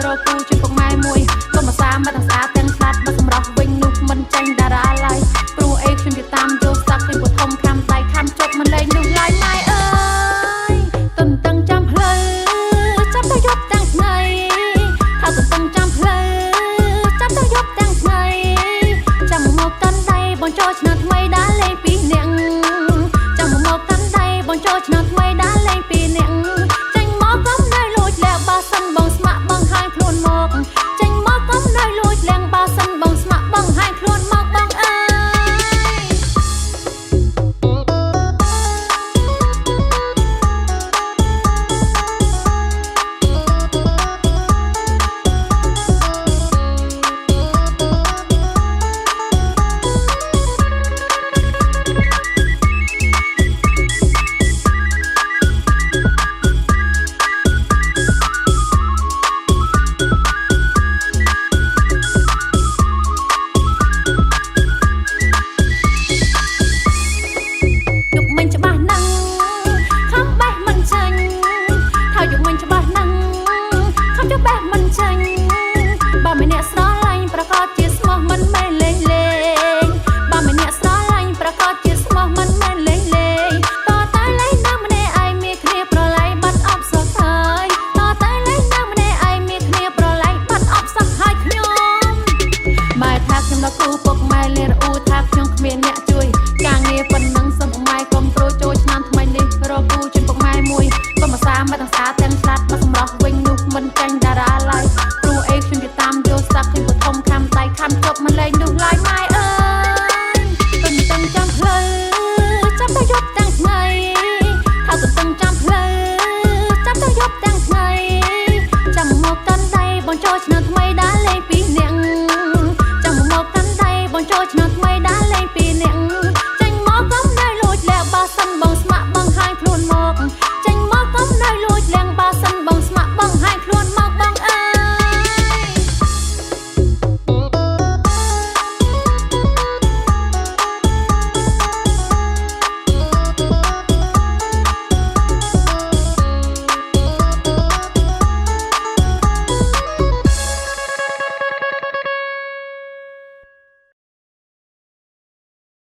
រកគូជួយពុកម៉ែមួយកុំអាសាមកទាំងស្អាតទាំងឆ្លាតបើសម្រស់វិញនោះមិនចាញ់តារាឡើយព្រោះអេខ្ញុំយកតាមយកស្ដាប់ឃើញពុកធំខាំដៃខាំជប់មិនលែងនោះឡើយម៉ែអើយតឹងតឹងចាំផ្លូវចាំទៅយប់ទាំងថ្ងៃថាតឹងតឹងចាំផ្លូវចាំទៅយប់ទាំងថ្ងៃចាំមកកាន់ដៃបងចូលឆ្នាំថ្មីដើរលេងពីនាងចាំមកកាន់ដៃបងចូលឆ្នាំថ្មីដើរលេងពីនាងចេញមកកុំនៅលួចលាក់បើសិនបងស្ម័គ្របងហាញខ្លួនមកចេញមកកុំនៅលួចលាក់បើសិនបងស្ម័គ្របងហាញខ្លួនមកបងអើយបើមិនអ្នកស្រឡាញ់ប្រកាសជាស្មោះមិនមែនលេងលេងបើមិនអ្នកស្រឡាញ់ប្រកាសជាស្មោះមិនមែនលេងលេងតតែលេងនៅម្នាក់ឯងមានគ្នាប្រឡ័យបាត់អបសោះហើយតតែលេងនៅម្នាក់ឯងមានគ្នាប្រឡ័យបាត់អបសោះហើយខ្ញុំម៉ែថាខ្ញុំដល់គូពុកម៉ែលេរអ៊ូថាខ្ញុំគ្មានអ្នកជួយការងារប៉ុណ្ណឹងសុំម៉ែកុំត្រូវចូលឆ្នាំថ្មីនេះរកគូជួយពុកម៉ែមួយកុំអាសាមកទាំងស្អាតទាំងឆ្លាតបើសម្រស់វិញនោះមិនចាញ់តារាឡើយព្រោះអេខ្ញុំយកតាមយកស្ដាប់ឃើញពុកធំខាំដៃខាំជប់មិនលែងនោះឡើយម៉ែអើយតឹងតឹងចាំផ្លូវចាំទៅយប់ទាំងថ្ងៃថាតឹងតឹងចាំផ្លូវចាំទៅយប់ទាំងថ្ងៃចាំមកកាន់ដៃបងចូល